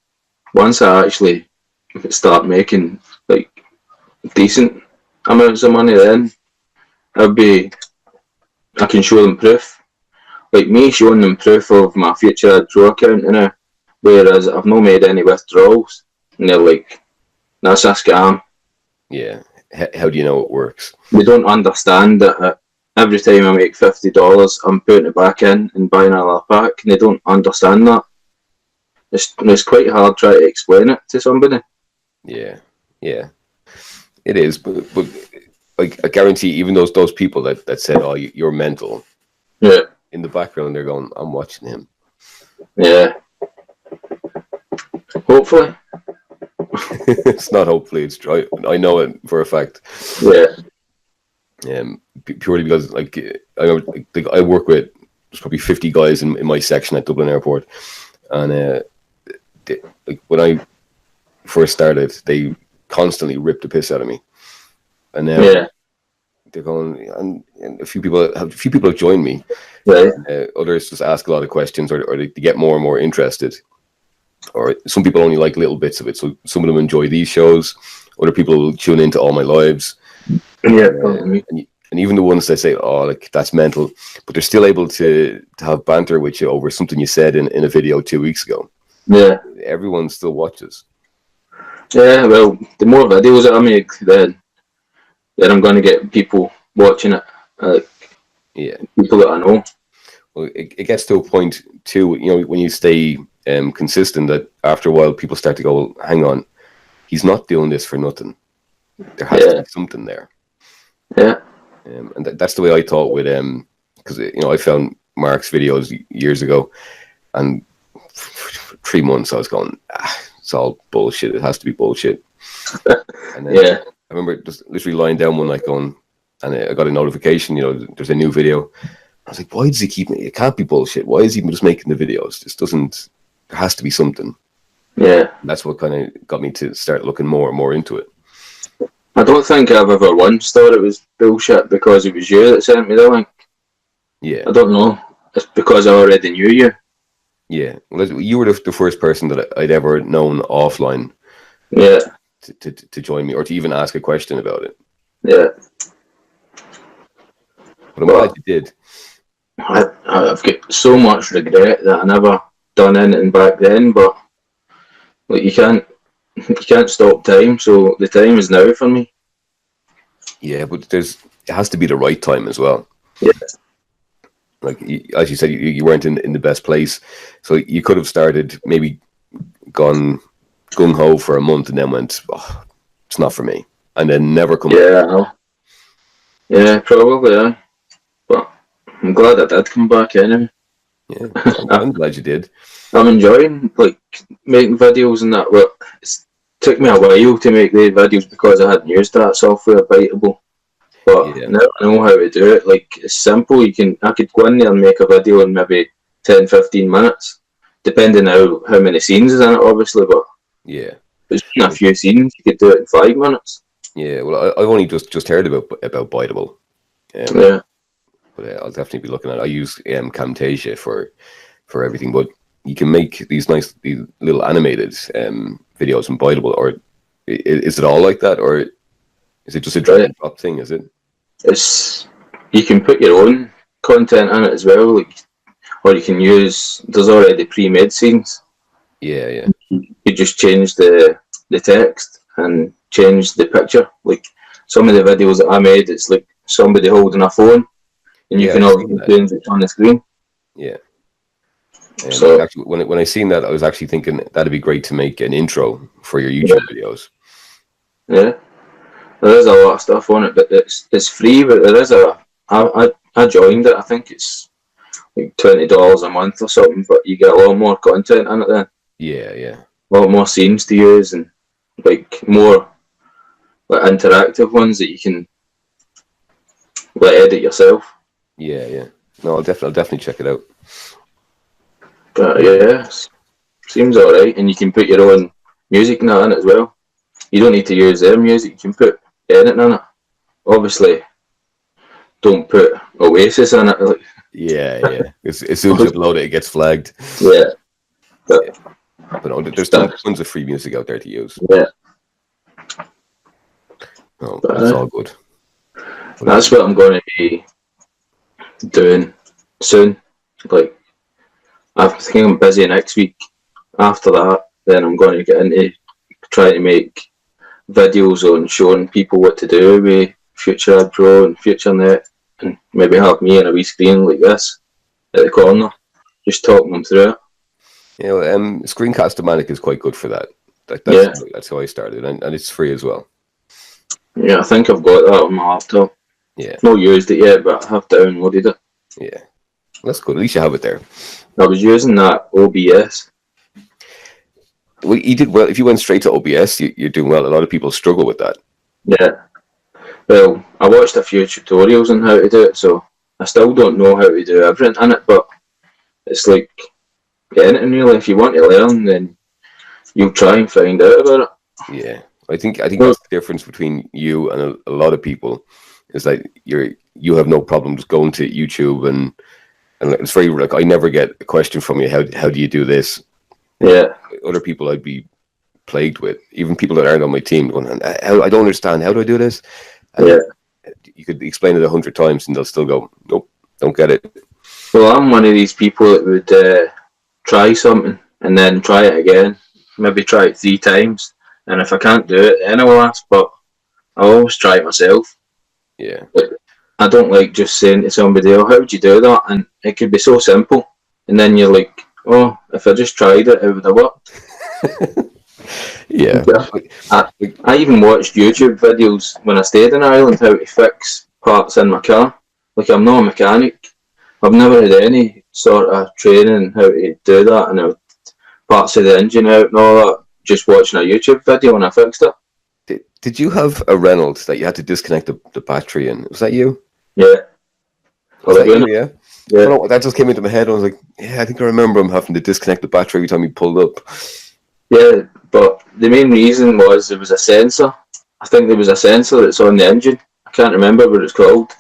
once I actually start making like decent amounts of money, then I can show them proof. Like me showing them proof of my future Pro account, you know, whereas I've not made any withdrawals, and they're like, "That's a scam." Yeah. How do you know it works? They don't understand that every time I make $50, I'm putting it back in and buying another pack, and they don't understand that. It's quite hard trying to explain it to somebody. Yeah, it is. But like, I guarantee, even those people that said, "Oh, you're mental," yeah, in the background they're going, "I'm watching him." Yeah. Hopefully. It's not hopefully. It's try. I know it for a fact. Yeah. Purely because I work with, there's probably 50 guys in my section at Dublin Airport, and like when I first started, they constantly ripped the piss out of me, and now they're going, and a few people have joined me. Right. Others just ask a lot of questions, or they get more and more interested. Or some people only like little bits of it. So some of them enjoy these shows. Other people will tune into All My Lives. Yeah. And even the ones that say, "Oh, like that's mental," but they're still able to have banter with you over something you said in a video 2 weeks ago. Yeah. Everyone still watches. Yeah, well, the more videos that I make, then I'm going to get people watching it. Yeah. People that I know. Well, it gets to a point too, when you stay consistent, that after a while people start to go, well, hang on, he's not doing this for nothing. There has to be something there. Yeah. And that's the way I thought with because I found Mark's videos years ago, and for 3 months I was going, it's all bullshit. It has to be bullshit. And then I remember just literally lying down one night going, and I got a notification, there's a new video. I was like, why does he keep it? It can't be bullshit. Why is he just making the videos? This doesn't. There has to be something. Yeah. And that's what kind of got me to start looking more and more into it. I don't think I've ever once thought it was bullshit because it was you that sent me the link. Yeah. I don't know. It's because I already knew you. Yeah. Well, you were the first person that I'd ever known offline. Yeah. To join me or to even ask a question about it. Yeah. But I'm glad you did. I've got so much regret that I never done anything back then, but like you can't stop time, so the time is now for me. Yeah, but it has to be the right time as well. Yeah. Like as you said, you weren't in the best place, so you could have started maybe gone gung ho for a month and then went, oh, it's not for me, and then never come. Yeah, I know. Yeah, probably. Yeah. But I'm glad I did come back anyway. Yeah, I'm glad you did. I'm enjoying like making videos and that, but it took me a while to make the videos because I hadn't used that software, Biteable. But now I know how to do it. Like it's simple. I could go in there and make a video in maybe 10-15 minutes, depending how many scenes is in it, obviously. But yeah, there's a few scenes you could do it in 5 minutes. Yeah, well, I've only just heard about Biteable. Yeah. But I'll definitely be looking at it. I use Camtasia for everything, but you can make these little animated videos in Biteable, or is it all like that, or is it just a drag and drop thing, is it? You can put your own content in it as well, like, or you can use, there's already pre-made scenes. Yeah. You just change the text and change the picture. Like some of the videos that I made, it's like somebody holding a phone, and you can always change it on the screen. Yeah. So actually, when I seen that, I was actually thinking that'd be great to make an intro for your YouTube videos. Yeah, there is a lot of stuff on it, but it's free. But there is I joined it. I think it's like $20 a month or something, but you get a lot more content in it then. Yeah. A lot more scenes to use and like more like interactive ones that you can like edit yourself. Yeah. No, I'll definitely check it out. But yeah, seems alright, and you can put your own music in it as well. You don't need to use their music. You can put anything in it. Obviously, don't put Oasis in it. Like. Yeah. As soon as you upload it, it gets flagged. Yeah. But no, there's tons of free music out there to use. Yeah. No, that's all good. That's what I'm going to be doing soon. Like, I think I'm busy next week. After that, then I'm going to get into trying to make videos on showing people what to do with Future Ad Pro and FutureNet, and maybe have me on a wee screen like this at the corner, just talking them through it. Screencast-O-Matic is quite good for that. That's how I started, and it's free as well. Yeah, I think I've got that on my laptop. Yeah. Not used it yet, but I have downloaded it. Yeah. That's good. At least you have it there. I was using that OBS. Well, you did well. If you went straight to OBS, you're doing well. A lot of people struggle with that. Yeah. Well, I watched a few tutorials on how to do it, so I still don't know how to do everything in it, but it's like anything really. If you want to learn, then you'll try and find out about it. Yeah. I think that's the difference between you and a lot of people, is that you have no problem just going to YouTube and it's very like, I never get a question from you. How do you do this? Yeah. Other people I'd be plagued with, even people that aren't on my team, going, I don't understand. How do I do this? And you could explain it 100 times and they'll still go, nope, don't get it. Well, I'm one of these people that would try something and then try it again, maybe try it 3 times, and if I can't do it, then I'll ask. But I always try it myself. Yeah. I don't like just saying to somebody, "Oh, how would you do that?" And it could be so simple, and then you're like, "Oh, if I just tried it, it would have worked." Yeah. I even watched YouTube videos when I stayed in Ireland how to fix parts in my car. Like, I'm not a mechanic. I've never had any sort of training how to do that and how parts of the engine out and all that. Just watching a YouTube video and I fixed it. Did you have a Reynolds that you had to disconnect the battery in? Was that you? Yeah. Was that you? Yeah. Yeah. Know, that just came into my head. I was like, yeah, I think I remember him having to disconnect the battery every time he pulled up. Yeah, but the main reason was there was a sensor. I think there was a sensor that's on the engine. I can't remember what it's called.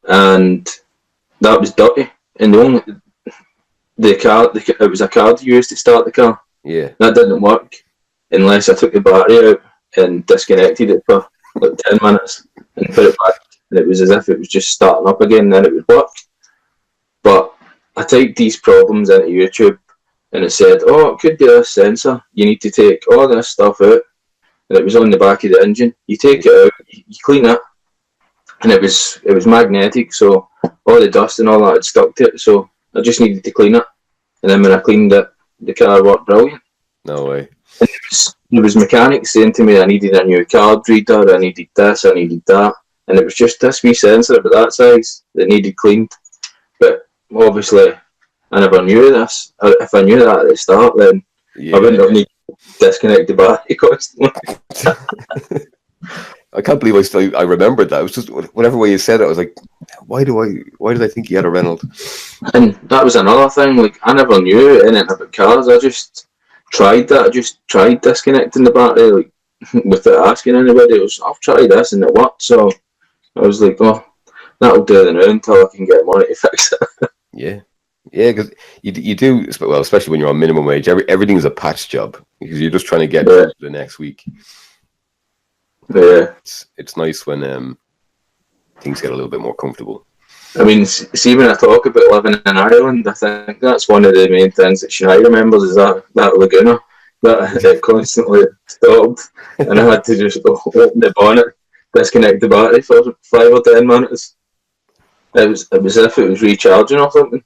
And that was dirty. And it was a card used to start the car. Yeah. That didn't work unless I took the battery out and disconnected it for like 10 minutes and put it back. And it was as if it was just starting up again, then it would work. But I typed these problems into YouTube and it said, oh, it could be this sensor. You need to take all this stuff out. And it was on the back of the engine. You take it out, you clean it, and it was magnetic, so all the dust and all that had stuck to it, so I just needed to clean it. And then when I cleaned it, the car worked brilliant. No way. And there was mechanics saying to me I needed a new card reader, I needed this, I needed that. And it was just this wee sensor about that size that needed cleaned. But obviously, I never knew this. If I knew that at the start, then I wouldn't have needed to disconnect the battery constantly. I can't believe I remembered that. It was just whatever way you said it, I was like, why did I think he had a Reynolds? And that was another thing. Like, I never knew anything about cars. I just tried that. I just tried disconnecting the battery, like, without asking anybody. It was, I'll try this, and it worked. So I was like, oh, that'll do the now until I can get money to fix it. Yeah, because you do, well, especially when you're on minimum wage. Everything's a patch job because you're just trying to get through the next week. Yeah, it's nice when things get a little bit more comfortable. I mean, see, when I talk about living in Ireland, I think that's one of the main things that Sinead remembers is that Laguna that constantly stopped, and I had to just open the bonnet, disconnect the battery for 5 or 10 minutes. It was as if it was recharging or something.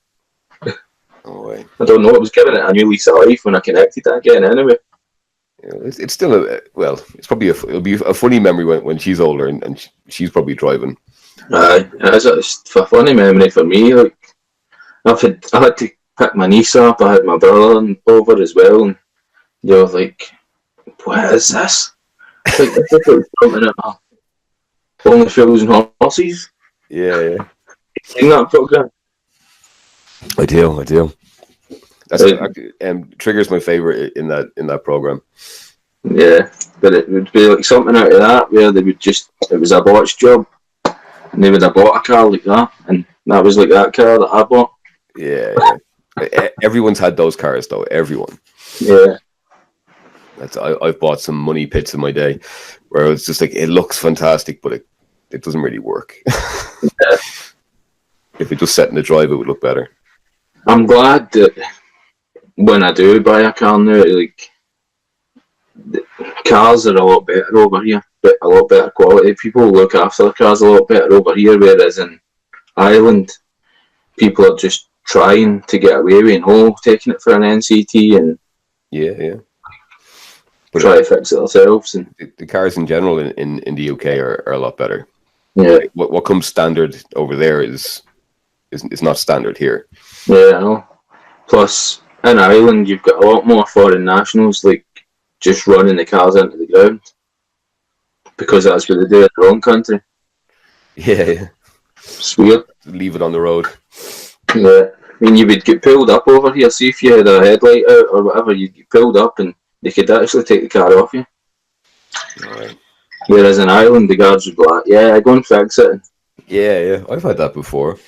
Oh, way. I don't know. It was giving it a new lease of life when I connected that again. Anyway. It's still it's probably it'll be a funny memory when she's older and she's probably driving. It's a funny memory for me. Like, I had to pick my niece up. I had my brother over as well, and they were like, "What is this?" Like, I think it was something at Only Fools and Horses. Yeah. Seen that program? I do. That's Trigger's my favorite in that program. Yeah, but it would be like something out of that where they would it was a botched job, and they would have bought a car like that, and that was like that car that I bought. Yeah. Everyone's had those cars though. Everyone. Yeah. I've bought some money pits in my day where it's just like it looks fantastic, but it doesn't really work. Yeah. If it just sat in the drive, it would look better. I'm glad that when I do buy a car now, like, the cars are a lot better over here, but a lot better quality. People look after their cars a lot better over here, whereas in Ireland, people are just trying to get away with taking it for an NCT and try to fix it themselves. And the cars in general in the UK are a lot better. Yeah, like what comes standard over there is not standard here. Yeah, I know. Plus, in Ireland, you've got a lot more foreign nationals, like, just running the cars into the ground. Because that's what they do in their own country. Yeah. It's weird. Leave it on the road. Yeah. I mean, you would get pulled up over here. See if you had a headlight out or whatever, you'd get pulled up and they could actually take the car off you. Right. Whereas in Ireland, the guards would be like, yeah, go and fix it. Yeah. I've had that before.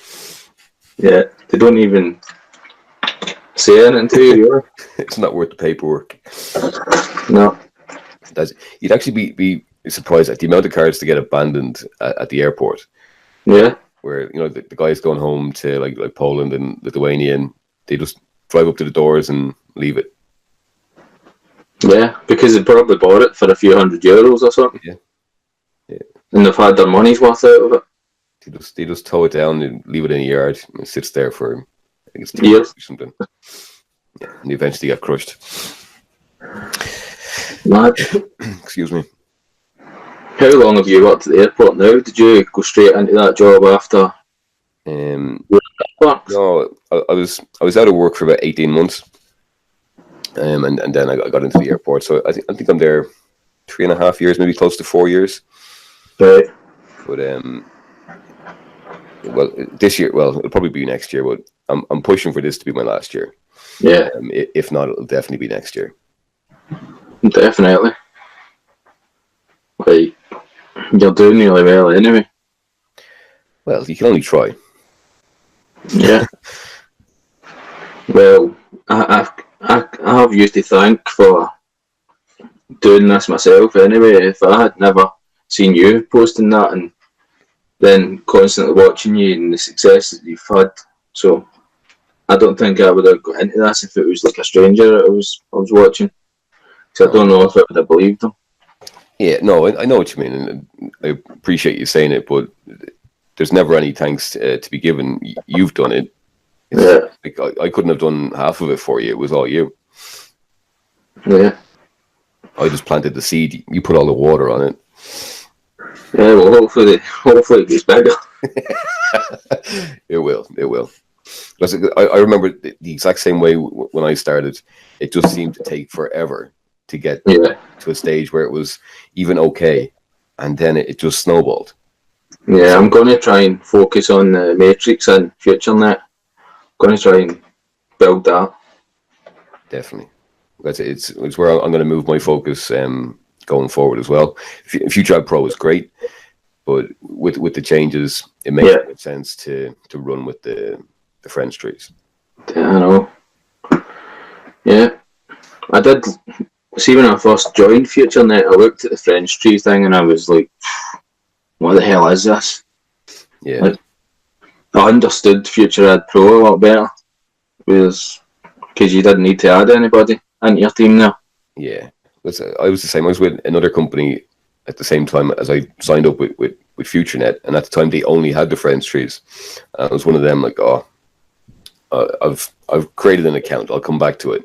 Yeah. They don't even say anything to you. It's not worth the paperwork. No. You'd actually be surprised at the amount of cars to get abandoned at the airport. Yeah. Where, you know, the guys going home to like Poland and Lithuania, and they just drive up to the doors and leave it. Yeah, because they probably bought it for a few €100 or something. Yeah. And they've had their money's worth out of it. They just tow it down and leave it in a yard, and it sits there for, I think it's 2 years or something. Yeah, and they eventually get crushed. Mad. Excuse me. How long have you worked at the airport now? Did you go straight into that job after? No, I was out of work for about 18 months, and then I got into the airport. So I think I'm there 3.5 years, maybe close to 4 years. Right. But well, this year, well, it'll probably be next year. But I'm pushing for this to be my last year. Yeah. If not, it'll definitely be next year. Definitely. Like, you're doing really well anyway. Well, you can only try. Yeah. Well, I have you to thank for doing this myself anyway. If I had never seen you posting that and then constantly watching you and the success that you've had, so I don't think I would have got into this if it was like a stranger that I was watching. So I don't know if I would have believed them. Yeah, no, I know what you mean, and I appreciate you saying it, but there's never any thanks to be given. You've done it. Like, I couldn't have done half of it for you. It was all you. Yeah. I just planted the seed. You put all the water on it. Yeah, well, hopefully it gets bigger. It will. Because I remember the exact same way when I started. It just seemed to take forever to get to a stage where it was even okay, and then it just snowballed. Yeah, I'm going to try and focus on the Matrix and FutureNet. I'm going to try and build that. Definitely. It's where I'm going to move my focus going forward as well. Future Pro is great, but with the changes, it makes sense to run with the French trees. Yeah, I know. Yeah, I did. See, when I first joined FutureNet, I looked at the French tree thing and I was like, what the hell is this? Yeah. Like, I understood Future Ed Pro a lot better, because you didn't need to add anybody into your team now. Yeah, I was the same. I was with another company at the same time as I signed up with FutureNet, and at the time they only had the French trees. I was one of them, like, I've created an account, I'll come back to it.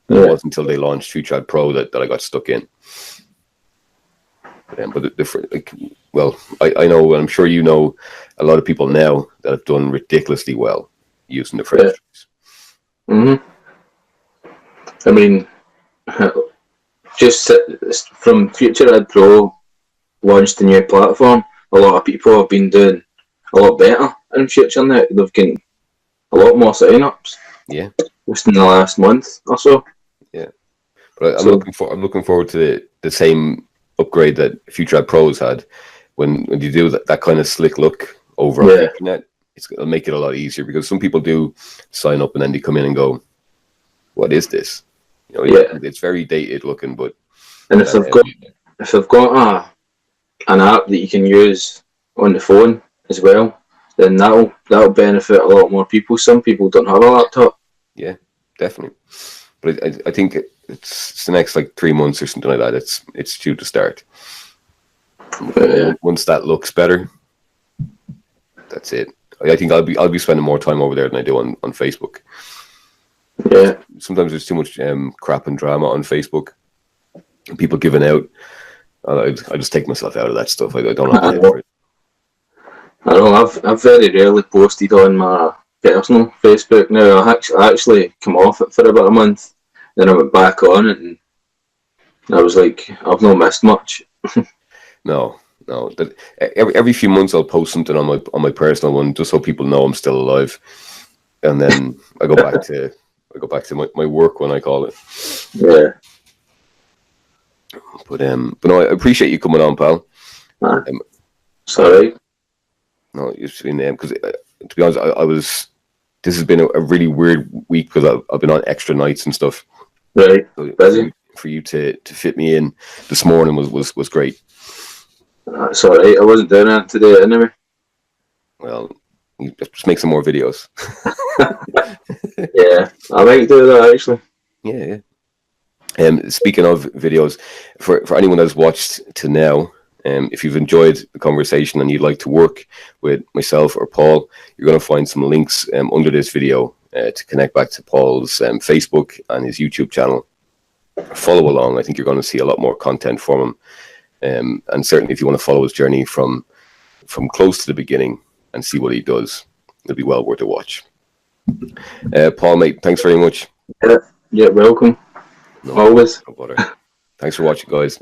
And it wasn't until they launched Future Ed Pro that I got stuck in. But I know, and I'm sure you know, a lot of people now that have done ridiculously well using the French trees. Mm-hmm. I mean, just from Future Ed Pro launched a new platform, a lot of people have been doing a lot better in FutureNet. They've gained a lot more sign-ups. Yeah. Just in the last month or so. Yeah. But I'm looking forward to the same upgrade that Future Ed Pros had. When you do that kind of slick look over on the internet, it'll make it a lot easier, because some people do sign up and then they come in and go, what is this? You know, it's very dated looking, but if they've got an app that you can use on the phone as well, then that'll benefit a lot more people. Some people don't have a laptop. Yeah, definitely. But I think it's the next like 3 months or something like that. It's due to start. Once that looks better, that's it. I think I'll be spending more time over there than I do on Facebook. Yeah. Sometimes there's too much crap and drama on Facebook. People giving out. I just take myself out of that stuff. I don't have time for it. I know. I've very rarely posted on my personal Facebook now. I actually come off it for about a month, then I went back on it, and I was like, I've not missed much. No. Every few months I'll post something on my personal one, just so people know I'm still alive, and then I go back to my work one, I call it. Yeah. But no, I appreciate you coming on, pal. Sorry. No, it's been because to be honest, this has been a really weird week because I've been on extra nights and stuff. Right. So for you to fit me in this morning was great. That's alright. I wasn't doing that today anyway. Well, you just make some more videos. Yeah, I might do that actually. Yeah. Speaking of videos, for anyone that's watched to now, if you've enjoyed the conversation and you'd like to work with myself or Paul, you're going to find some links under this video to connect back to Paul's Facebook and his YouTube channel. Follow along. I think you're going to see a lot more content from him. And certainly if you want to follow his journey from close to the beginning and see what he does, it'll be well worth a watch. Paul, mate, thanks very much. Yeah, welcome. No, Always. no bother. Thanks for watching, guys.